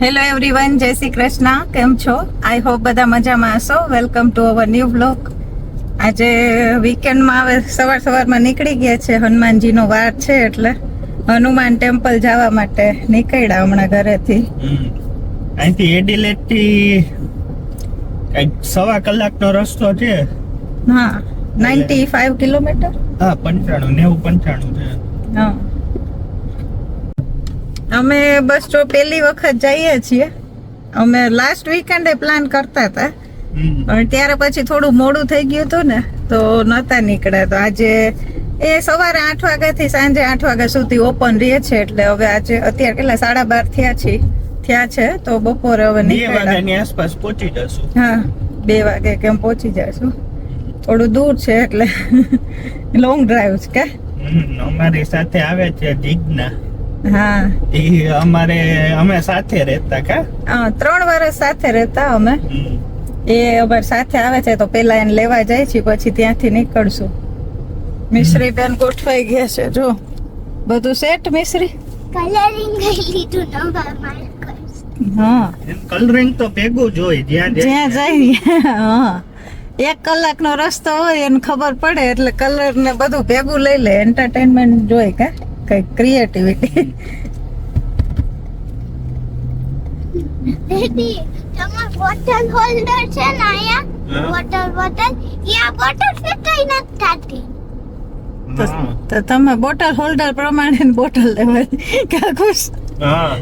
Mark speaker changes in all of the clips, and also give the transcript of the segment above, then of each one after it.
Speaker 1: Hello everyone, જય શ્રી કૃષ્ણ. કેમ છો? આઈ હોપ બધા મજામાં હશો. Welcome to our new blog. આજે વીકેન્ડમાં હવે સવારમાં નીકળી ગયા છે. હનુમાનજીનો વાર છે એટલે હનુમાન ટેમ્પલ જવા માટે નીકળ્યા હમણાં ઘરેથી.
Speaker 2: અહીંથી એડિલેડ થી કઈક 1.25 કલાકનો રસ્તો છે.
Speaker 1: હા, 95 કિલોમીટર.
Speaker 2: હા, 95 છે.
Speaker 1: હા, અમે બસ જો પહેલી વખત જઈએ છીએ. અમે લાસ્ટ વીકેન્ડે પ્લાન કરતા હતા પણ ત્યારે પછી થોડું મોડું થઈ ગયું હતું ને તો નતા નીકળ્યા. તો આજે એ સવારે 8 વાગ્યાથી સાંજે 8 વાગ્યા સુધી ઓપન રહે છે એટલે હવે આજે અત્યારે કેટલા 12:30 થયા છે તો બપોરે હવે
Speaker 2: 2 વાગ્યાની આસપાસ પહોંચી જશું.
Speaker 1: હા, 2 વાગે કેમ પહોંચી જશું. થોડું દૂર છે એટલે લોંગ ડ્રાઈવ છે કે.
Speaker 2: અમારી સાથે આવે છે જીજ્ઞા.
Speaker 1: હા,
Speaker 2: અમે સાથે રહેતા કા
Speaker 1: 3 વર્ષ સાથે રહેતા અમે. એ અમાર સાથે આવે છે તો પેલા એને લેવા જાય છે પછી ત્યાંથી નીકળશું. મિશ્રી બેન ગોઠવાઈ ગયા છે જો બધું સેટ. મિશ્રી
Speaker 3: કલરિંગ લીધું નંબર માર્કર્સ.
Speaker 1: હા,
Speaker 2: કલરિંગ તો ભેગું જ હોય જ્યાં
Speaker 1: જાય. હા, 1 કલાકનો રસ્તો હોય એને ખબર પડે એટલે કલર ને બધું ભેગું લઈ લે. એન્ટરટેનમેન્ટ જોઈ કે કઈ ક્રિએટિવિટી.
Speaker 3: દીદી તમાર બોટલ હોલ્ડર છે ને અહીંયા બોટલ યા બોટલ ફિટાઈ નથી થાતી.
Speaker 1: તો તમે બોટલ હોલ્ડર પ્રમાણે બોટલ લેવાની કે ખુશ.
Speaker 2: હા,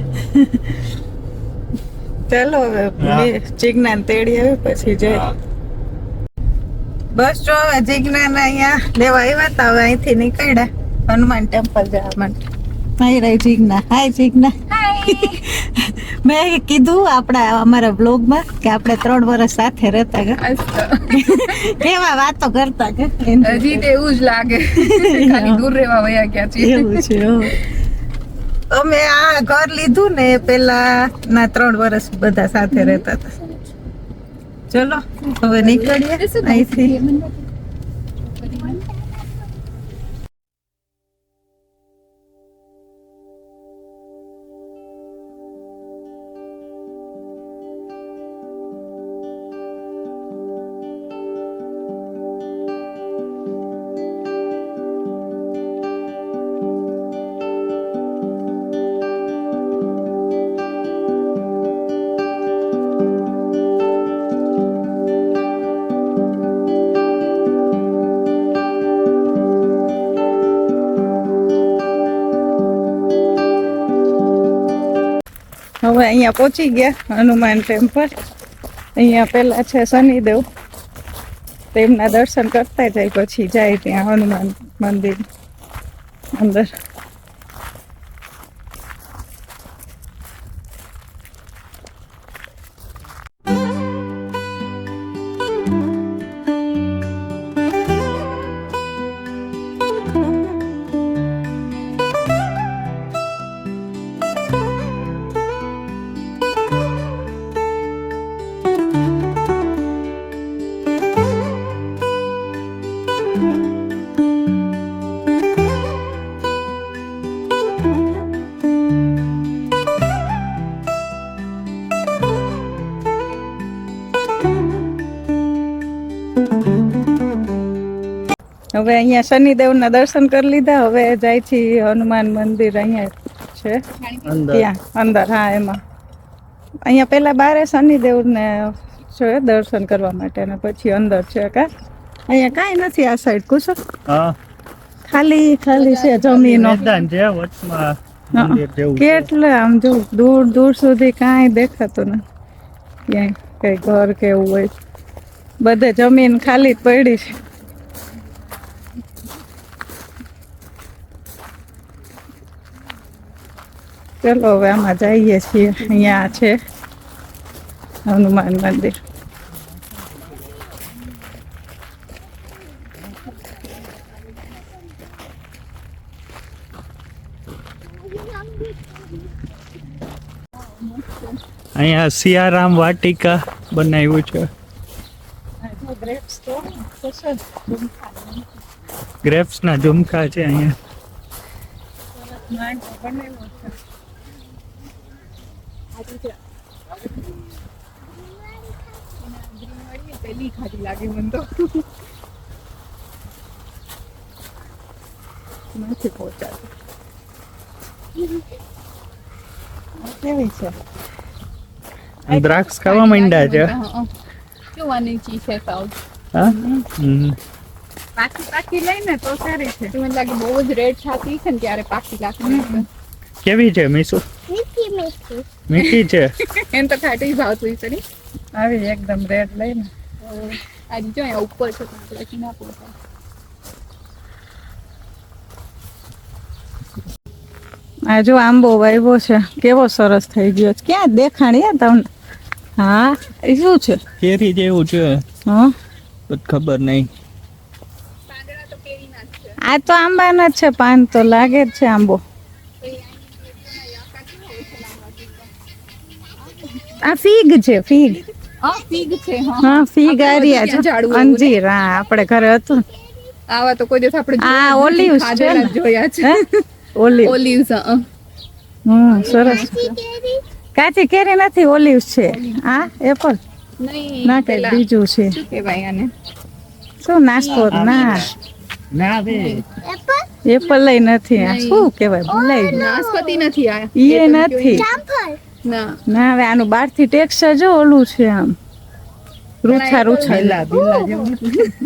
Speaker 1: ચાલો હવે જીજ્ઞાને તેડી આવી પછી જઈ. બસ જો હવે જીજ્ઞાને અહીંયા લેવા આવ્યા હતા. હવે અહીંથી નીકળ્યા હનુમાન ટેમ્પલ જવા માટે. અહીં રહી જીજ્ઞા. હાય જીજ્ઞા. મેં કીધું અમારા બ્લોગમાં કે આપણે 3 વર્ષ સાથે રહેતા કેવા વાતો કરતા કે
Speaker 4: હજી તો એવું જ લાગે ખાલી દૂર રહેવા વયા ગયા છે.
Speaker 1: એવું છે. અમે આ ઘર લીધું ને પેલા ના 3 વર્ષ બધા સાથે રહેતા હતા. ચલો હવે નીકળીએ અહીંથી. હવે અહીંયા પહોંચી ગયા હનુમાન ટેમ્પલ. અહીંયા પેલા છે શનિદેવ, તેમના દર્શન કરતા જાય પછી જાય ત્યાં હનુમાન મંદિર અંદર. હવે અહીંયા શનિદેવના દર્શન કરી લીધા. હવે જાય છે હનુમાન મંદિર અહીંયા છે ત્યાં અંદર. હા, એમાં અહીંયા પેલા બારે શનિદેવને છે દર્શન કરવા માટે અને પછી અંદર છે કા. અહીંયા કાંઈ નથી આ સાઈડ કુશો. ખાલી છે જમીનો. કેટલે આમ જો દૂર સુધી કાંઈ દેખાતું નથી. ક્યાંય કઈ ઘર કે એવું હોય. બધે જમીન ખાલી જ પડી છે. ચલો હવે આમાં જઈએ છીએ. અહીંયા છે હનુમાન મંદિર.
Speaker 2: અહીંયા સિયારામ વાટિકા બનાવ્યું છે. ગ્રેપ્સ ના ઝુમકા છે અહીંયા.
Speaker 4: પેલી ખાધી લાગે મને તો નથી પહોંચાડતી
Speaker 1: કેવી છે
Speaker 2: દ્રાક્ષ ખાવા માંડ્યા છે.
Speaker 4: કેવાની ચીજ છે સાઉથ
Speaker 2: હા
Speaker 1: પાકી લઈને તો સારી છે.
Speaker 4: મને લાગે બહુ જ રેડ છાતી છે ને ત્યારે પાકી લાગે
Speaker 2: કેવી છે મીસુ?
Speaker 3: મીઠી મીઠી.
Speaker 2: મીઠી છે.
Speaker 4: એમ તો ખાટી ભાવતું છે ને
Speaker 1: આવી એકદમ રેડ લઈને
Speaker 4: આજે જો અહીંયા ઉપર છે પણ આપણે ના પહોંચાય.
Speaker 1: આ જો આંબો વાવ્યો છે કેવો સરસ થઈ ગયો છે. ક્યાં દેખાણી તમને? હા એ શું છે?
Speaker 2: કેરી જેવું છે
Speaker 1: હા
Speaker 2: પણ ખબર નહીં.
Speaker 4: પાંદડા તો કેરીના જ છે.
Speaker 1: આ તો આંબાના જ છે. પાન તો લાગે જ છે આંબો. આ ફીગ છે ફીગ.
Speaker 4: ફીગ છે
Speaker 1: હા ફીગ
Speaker 4: આપણે
Speaker 1: આર્યા
Speaker 4: ત્યાં
Speaker 1: છે.
Speaker 4: ઝાડવું એવું
Speaker 1: અંજીર હા આપણે ઘરે હતું.
Speaker 4: આવા તો કોઈ દિવસ આપણે
Speaker 1: આ olives છે ને?
Speaker 4: જોયા છે
Speaker 1: હે ઓલિવ.
Speaker 4: ઓલિવ્સ
Speaker 1: સરસ.
Speaker 3: કેરી.
Speaker 1: કાચી કેરી નથી ઓલિવ્સ છે. આ એપલ
Speaker 4: નહીં
Speaker 1: ના કઈ
Speaker 4: પેલા
Speaker 1: બીજું છે.
Speaker 4: શું કહેવાય આને
Speaker 1: શું નાસ્તો ના
Speaker 2: ના બે
Speaker 3: એપલ.
Speaker 1: એપલ લઈ નથી. આ
Speaker 4: નહીં.
Speaker 1: શું કહેવાય ભૂલાઈ ગયું.
Speaker 4: નાશપતિ નથી આ
Speaker 1: ઈ નથી.
Speaker 3: જામફળ.
Speaker 4: ના
Speaker 1: ના હવે આનું બહારથી ટેક્સચર જો ઓલું છે આમ રૂછા રૂછા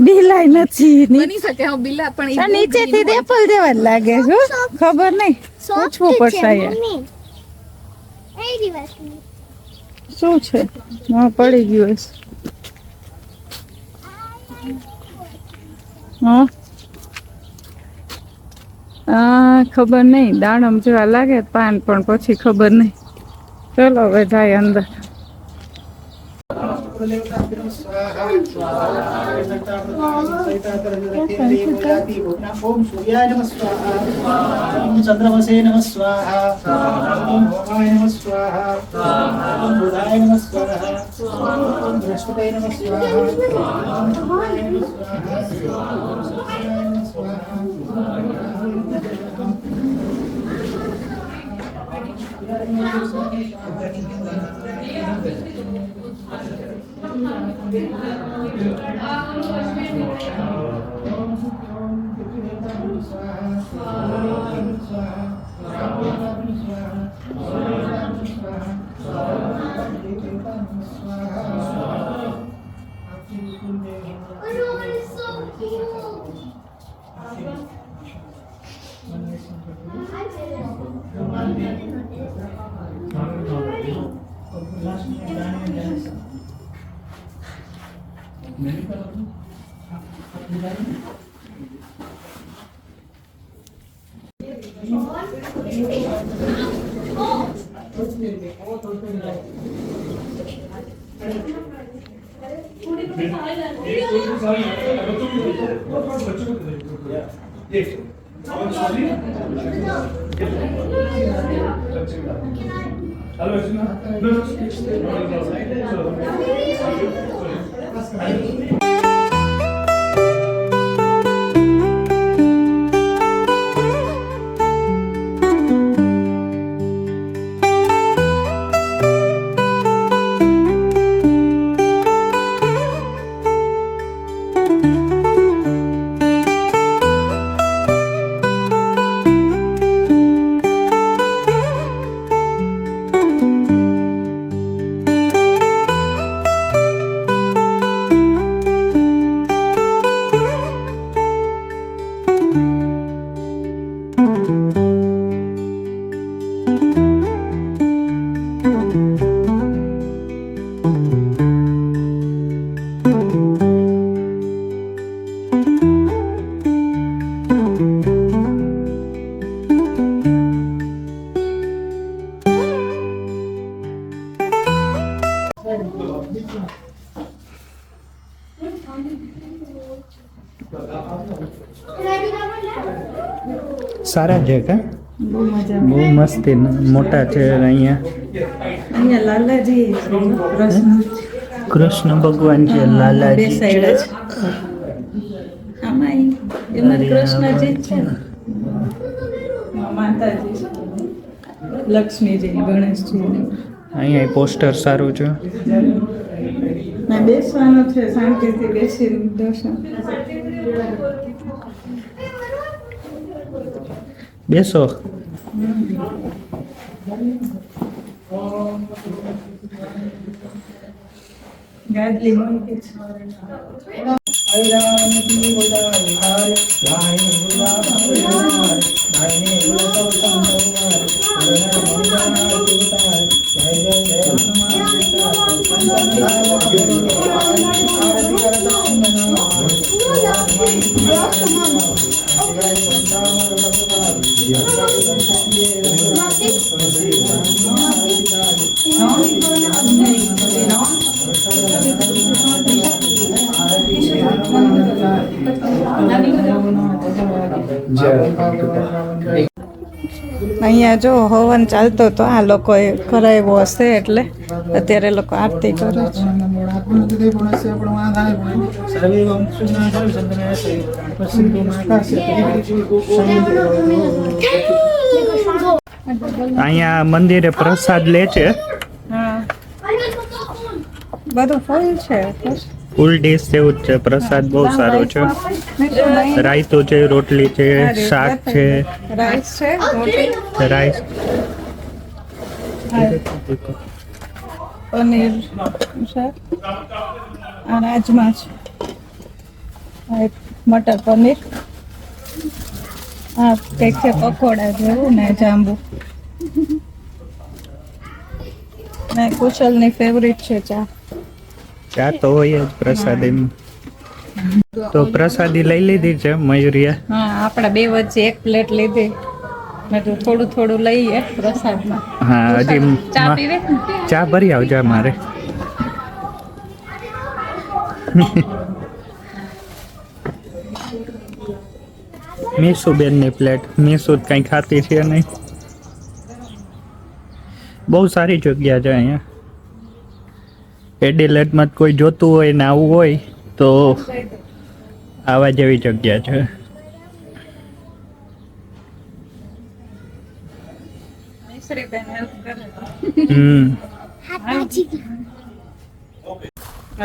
Speaker 1: બિલાઈ નથી.
Speaker 4: બની શકે હા બિલા પણ
Speaker 1: આ નીચેથી જ એપલ જેવા જ લાગે છે હો. ખબર નહીં પૂછવું પડશે અહીંયા.
Speaker 3: એ દિવસ
Speaker 1: શું છે હા પડી ગયું હશે. હા ખબર નહીં દાડમ જેવા લાગે પાન પણ પછી ખબર નહીં. ચલો હવે જાય અંદર.
Speaker 5: ओम सूर्याय नमः स्वाहा ओम चंद्रमसे नमः स्वाहा ओम भवाय नमः स्वाहा ओम बुधाय नमः स्वाहा ओम बृहस्पतये नमः स्वाहा ओम शुक्राय नमः स्वाहा ओम शनिवाय नमः स्वाहा
Speaker 2: સારા છે કે
Speaker 1: બહુ મજા
Speaker 2: બહુ મસ્તી મોટા છે અહીંયા.
Speaker 1: અહીંયા લાલાજી કૃષ્ણ
Speaker 2: કૃષ્ણ ભગવાન છે લાલાજી
Speaker 1: બે સાઈડ જ આમાં એમાં કૃષ્ણજી જ છે ને માતાજી લક્ષ્મીજી ગણેશજી
Speaker 2: અહીંયા પોસ્ટર સારું છે.
Speaker 1: ના બેસવાનું છે, શાંતિથી બેસીને દર્શન.
Speaker 2: બેસો.
Speaker 1: ગાદલી મૂકી છે. અહીંયા જો હવન ચાલતો તો આ લોકોએ કરાવ્યો હશે એટલે અત્યારે લોકો આરતી કરે છે.
Speaker 2: અહીંયા મંદિરે પ્રસાદ લે છે.
Speaker 1: હા બધું ફૂલ છે.
Speaker 2: ફૂલ ડીશ જેવું જ છે. પ્રસાદ બહુ સારો છે. રાયતું છે, રોટલી છે, શાક છે,
Speaker 1: રાઈસ છે, રોટી,
Speaker 2: રાઈસ,
Speaker 1: પનીર શાક, આ રાજમા છે, આ એક મટર પનીર, આ કંઈક છે પકોડા જેવું ને જાંબુ. ને કુશલની ફેવરિટ છે ચા.
Speaker 2: ચા તો હોય જ પ્રસાદીમાં. તો પ્રસાદી લઈ લીધી છે મયુરીએ.
Speaker 1: હા આપણા બે વચ્ચે એક પ્લેટ લીધી. મેં તો થોડું થોડું લઈએ પ્રસાદમાં.
Speaker 2: હા હજી
Speaker 1: ચા પીવે ને?
Speaker 2: ચા ભરી આવજા મારે. મીસુબેનની પ્લેટ. મીસુ કંઈ ખાતી છે નહીં. બહુ સારી જગ્યા છે અહીંયા. એડિલેડમાં કોઈ જોતું હોય ને આવું હોય તો આવા જેવી જગ્યા છે.
Speaker 1: મિશ્રીબેન help કરે.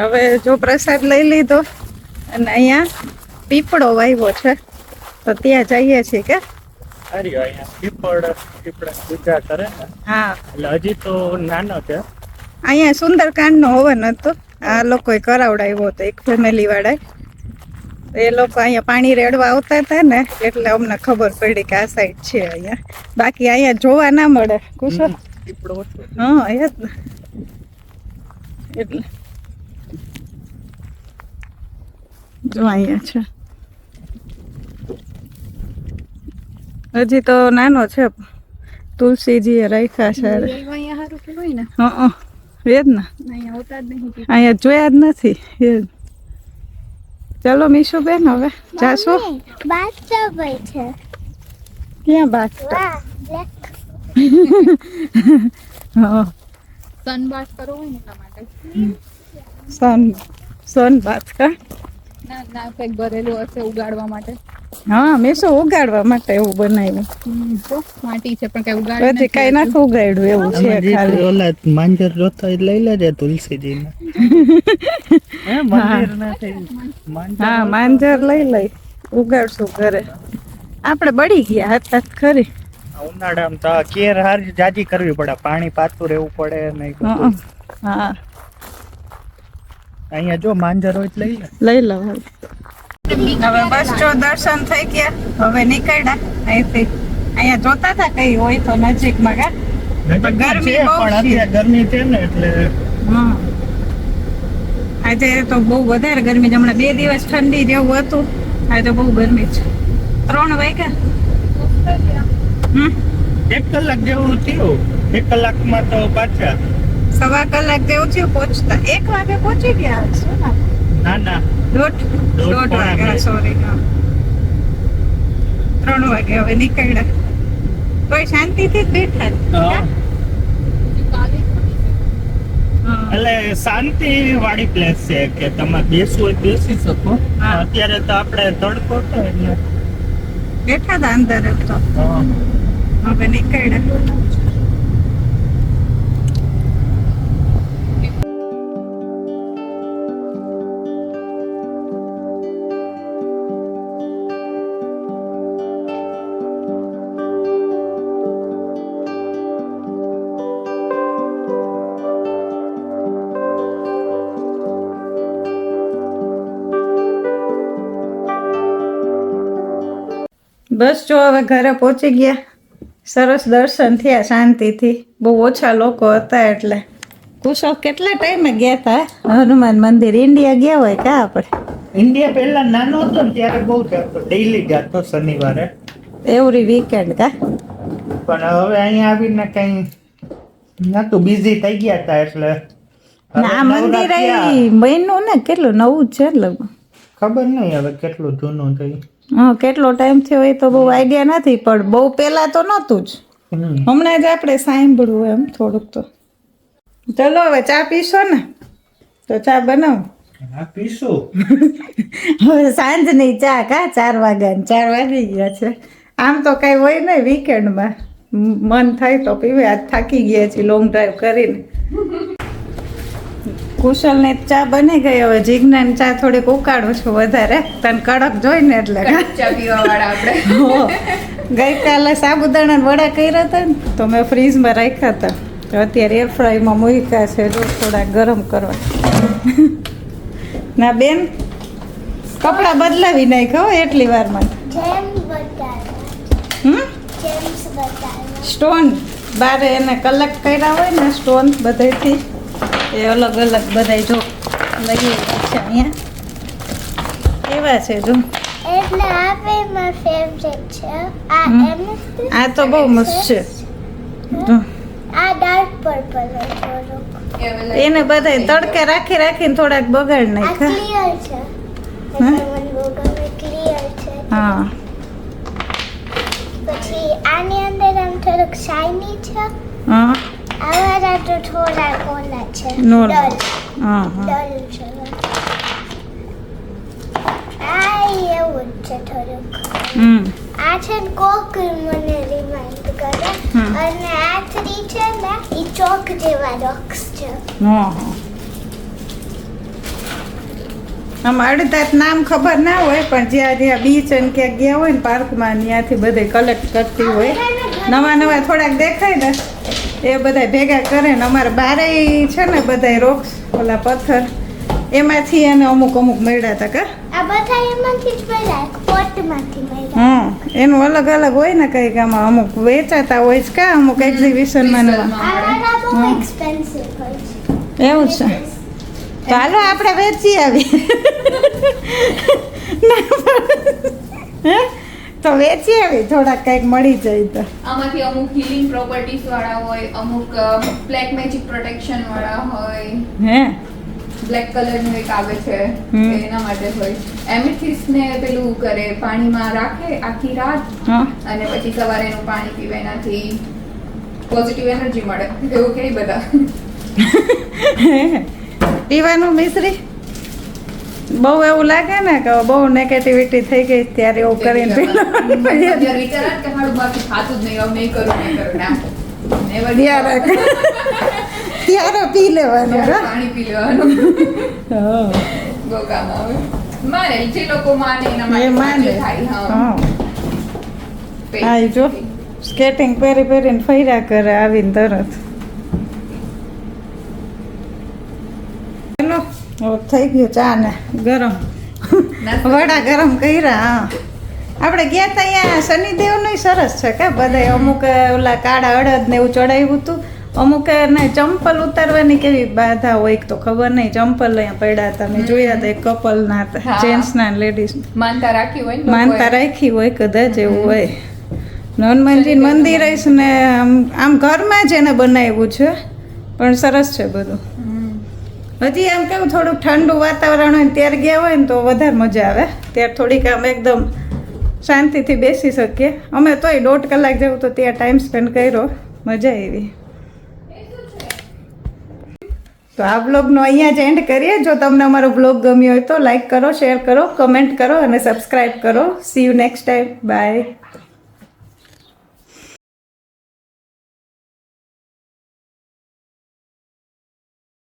Speaker 1: હવે જો પ્રસાદ લઈ લીધો અને અહીંયા પીપળો વાવ્યો છે તો ત્યાં જઈએ છીએ કે
Speaker 2: પીપળા પૂજા કરે ને
Speaker 1: હા
Speaker 2: એટલે હજી તો નાનો છે.
Speaker 1: અહીંયા સુંદરકાંડનો હવન હતો. આ લોકોએ કરાવડાવ્યો હતો એક ફેમિલી વાળાએ. એ લોકો અહીંયા પાણી રેડવા આવતા હતા ને એટલે અમને ખબર પડી કે આ સાઈડ છે અહીંયા. બાકી અહીંયા જોવા ના મળે કુશલ.
Speaker 2: પીપળો ઓછો.
Speaker 1: હા એ જ ને. એટલે જો અહીંયા છે. હજી તો નાનો છે. તુલસીજીએ રાખ્યા છે.
Speaker 4: અહીંયા હારું કે હોય ને
Speaker 1: હા એ જ ને.
Speaker 4: અહીંયા હોતા જ નહીં.
Speaker 1: અહીંયા જોયા જ નથી. એ જ. ચાલો મીશુબેન હવે જાશો.
Speaker 3: બાથટબ છે.
Speaker 1: ક્યાં બાથ?
Speaker 3: વાહ, બ્લેક.
Speaker 1: હા
Speaker 4: સનબાથ કરવો હોય ને એના માટે
Speaker 1: સન બાથ કા.
Speaker 4: ના ના કંઈક ભરેલું હશે ઉગાડવા માટે.
Speaker 1: હા મીશુ ઉગાડવા માટે એવું બનાવ્યું.
Speaker 4: તો માટી છે પણ કઈ ઉગાડ
Speaker 1: પછી કઈ નાખું ઉગાડ્યું એવું છે ખાલી.
Speaker 2: ઓલા માંજર જોતા હોય લઈ લેજે તુલસીજીને.
Speaker 1: હા માંજર લઈ ઉગાડશું ઘરે. આપણે બળી ગયા હતા ખરી.
Speaker 2: ઉનાળામાં તો કેર હારી જાજી કરવી પડે. પાણી પાતું રહેવું પડે નહીં.
Speaker 1: હા
Speaker 2: અહીંયા જો માંજર હોય તો લઈ લે.
Speaker 1: લઈ લો હવે બસ જો દર્શન થઈ ગયા. હવે નીકળ્યા અહીંથી. અહીંયા જોતા હતા કઈ હોય તો નજીકમાં કા. ગરમી બહુ
Speaker 2: પણ
Speaker 1: છે.
Speaker 2: અત્યારે ગરમી છે ને એટલે
Speaker 1: હા આજે તો બહુ વધારે ગરમી છે. હમણાં 2 દિવસ ઠંડી જેવું હતું. આજે બહુ ગરમી છે. 3 વાગ્યા.
Speaker 2: 1 કલાક જેવું થયું. 1 કલાકમાં તો પાછા
Speaker 1: 1.25 કલાક જેવું થયું પહોંચતા. 1 વાગે પહોંચી ગયા હશે ને?
Speaker 2: ના ના
Speaker 1: દોઢ વાગ્યા સોરી. 3 વાગે હવે નીકળ્યા. તોય શાંતિથી જ બેઠા જ.
Speaker 2: હા.
Speaker 1: હા.
Speaker 2: એટલે શાંતિ વાળી પ્લેસ છે કે તમે બેસવું હોય બેસી શકો.
Speaker 1: હા.
Speaker 2: અત્યારે તો આપણે તડકો તો એટલે
Speaker 1: બેઠા હતા અંદર જ તો. હવે નીકળ્યા. બસ જો હવે ઘરે પહોંચી ગયા. સરસ દર્શન થયા શાંતિથી. બહુ ઓછા લોકો હતા એટલે. કુશલ કેટલા ટાઈમે ગયા હતા હનુમાન મંદિર? ઇન્ડિયા ગયા હોય કા આપણે?
Speaker 2: ઇન્ડિયા પહેલા નાનો હતો ને ત્યારે બહુ જતો, ડેઈલી જતો શનિવારે.
Speaker 1: એવરી વીકેન્ડ કા?
Speaker 2: પણ હવે અહીંયા આવીને કઈ નતું, બિઝી થઈ ગયા હતા એટલે. હવે
Speaker 1: આ મંદિર
Speaker 2: નવરાત્રી
Speaker 1: બન્યું ને કેટલું નવું જ છે લગભગ.
Speaker 2: ખબર નહીં હવે કેટલું જૂનું થયું.
Speaker 1: હા, કેટલો ટાઈમ થયો એ તો બહુ આઈડિયા નથી, પણ બહુ પહેલા તો નહોતું જ. હમણાં જ આપણે સાંભળ્યું એમ થોડુંક તો. ચલો હવે ચા પીશો ને? તો ચા બનાવો.
Speaker 2: હા પીશું.
Speaker 1: હવે સાંજની ચા કા 4 વાગ્યા 4 વાગી ગયા છે. આમ તો કઈ હોય નહીં વીકેન્ડમાં, મન થાય તો પીવે. આજ થાકી ગયા છીએ લોંગ ડ્રાઈવ કરીને. કુશલને ચા બની ગઈ. હવે જીજ્ઞાની ચા થોડીક ઉકાળું છું વધારે, તને કડક જોઈને એટલે.
Speaker 4: ચા પીવા વાળા આપણે.
Speaker 1: ગઈકાલે સાબુદાણા વડા કર્યા હતા ને તો મેં ફ્રીજમાં રાખ્યા હતા. તો અત્યારે એર ફ્રાયમાં મૂક્યા છે, જો થોડા ગરમ કરવા. ના બેન, કપડાં બદલાવી નાખ્યો એટલી વારમાં. સ્ટોન બારે એને કલેક્ટ કર્યા હોય ને સ્ટોન બધેથી, એ અલગ અલગ બધા જો લઈ છે અહીંયા. એવા છે જો.
Speaker 3: એટલે આ બે માય ફેવરેટ છે. આ એમએસટી.
Speaker 1: આ તો બહુ મસ્ત છે જો.
Speaker 3: આ ડાર્ક પર્પલ છે થોડુંક.
Speaker 1: એને બધા તડકે રાખી રાખીને થોડાક બગાડ
Speaker 3: આ
Speaker 1: નાખ્યા.
Speaker 3: ક્લિયર છે. એટલે મને બહુ ગમે. ક્લિયર છે.
Speaker 1: હા,
Speaker 3: પછી આની અંદર આમ થોડુંક શાઇની છે.
Speaker 1: હા,
Speaker 3: આવા તો થોડા કોલા છે.
Speaker 1: Normal.
Speaker 3: ડલ.
Speaker 1: હા, હા.
Speaker 3: ડલ છે. આ એવું જ છે થોડુંક. આ છે ને કોક મને રિમાઇન્ડ કરે. અને આ 3 છે ને એ ચોક જેવા રોક્સ છે.
Speaker 1: હા, હા. આમ અડધા નામ ખબર ના હોય, પણ જ્યાં જ્યાં બીચ અને ક્યાંક ગયા હોય ને પાર્કમાં, ત્યાંથી બધે કલેક્ટ કરતી હોય. નવા નવા થોડાક દેખાય ને એ બધા ભેગા કરે ને. અમારે બારે છે ને બધા રોક્સ, ઓલા પથ્થર, એમાંથી એને અમુક અમુક મળ્યા હતા કા.
Speaker 3: આ બધા એમાંથી જ મળ્યા, પોટમાંથી મળ્યા.
Speaker 1: હા, એનું અલગ અલગ હોય ને કંઈક. આમાં અમુક વેચાતા હોય છે કા, અમુક એક્ઝિબિશનમાં ને.
Speaker 3: આ વાળા બહુ એક્સપેન્સિવ હોય છે.
Speaker 1: એવું છે. તો હાલો આપણે વેચી આવી. હે? તો વેચી આવી, થોડાક કંઈક મળી જાય તો.
Speaker 4: આમાંથી અમુક હીલિંગ પ્રોપર્ટીઝ વાળા હોય, અમુક બ્લેક મેજિક પ્રોટેક્શન વાળા હોય.
Speaker 1: હે?
Speaker 4: બ્લેક કલરનું એક આવે છે, એના માટે હોય. એમેથિસ્ટ ને પેલું કરે, પાણીમાં રાખે આખી રાત,
Speaker 1: હા.
Speaker 4: અને પછી સવારે એનું પાણી પીવે, એનાથી પોઝિટિવ એનર્જી મળે, એવું કે બધા.
Speaker 1: પીવાનું મિશ્રી બહુ એવું લાગે ને કે બહુ નેગેટિવિટી થઈ ગઈ ત્યારે એવું કરીને
Speaker 4: અત્યારે વિચારા કે મારું બાકી ખાતું જ નહીં, હવે નહીં કરું, ના. Never
Speaker 1: ત્યારે ત્યારે પી લેવાનું
Speaker 4: ત્યારે
Speaker 1: હા.
Speaker 4: પાણી પી લેવાનું.
Speaker 1: હા.
Speaker 4: બહુ કામ આવે. માને જે લોકો માને એના
Speaker 1: એ
Speaker 4: માટે
Speaker 1: માને.
Speaker 4: થાય.
Speaker 1: હા. હા, એ જો સ્કેટિંગ પહેરી પહેરીને ફર્યા કરે આવીને તરત. હેલો, હવે થઈ ગયું ચા ને ગરમ. વડા ગરમ કર્યા. હા, આપણે ગયા હતા અહીંયા શનિદેવનું સરસ છે કે બધા. અમુક ઓલા કાળા અડદ ને એવું ચડાવ્યું હતું. અમુક ને ચંપલ ઉતારવાની કેવી બાધા હોય તો ખબર નહીં. ચંપલ અહીંયા પડ્યા હતા, મેં જોયા હતા. એક કપલ ના હતા,
Speaker 4: હા.
Speaker 1: જેન્ટ્સ ના લેડીઝ.
Speaker 4: માનતા રાખી હોય ને
Speaker 1: માનતા
Speaker 4: લોકોએ.
Speaker 1: રાખી હોય કદાચ એવું હોય. હનુમાનજી મંદિર છે ને આમ ઘરમાં જ એને બનાવ્યું છે, પણ સરસ છે બધું. હજી આમ કેવું થોડુંક ઠંડુ વાતાવરણ હોય ને ત્યારે ગયા હોય ને તો વધારે મજા આવે. ત્યારે થોડીક આમ એકદમ શાંતિથી બેસી શકીએ. અમે તોય 1.5 કલાક જેવું તો ત્યાં ટાઈમ સ્પેન્ડ કર્યો, મજા આવી. તો આ બ્લોગનો અહીંયા જ એન્ડ કરીએ. જો તમને અમારો બ્લોગ ગમ્યો હોય તો લાઈક કરો, શેર કરો, કમેન્ટ કરો અને સબસ્ક્રાઈબ કરો. See you next time. By.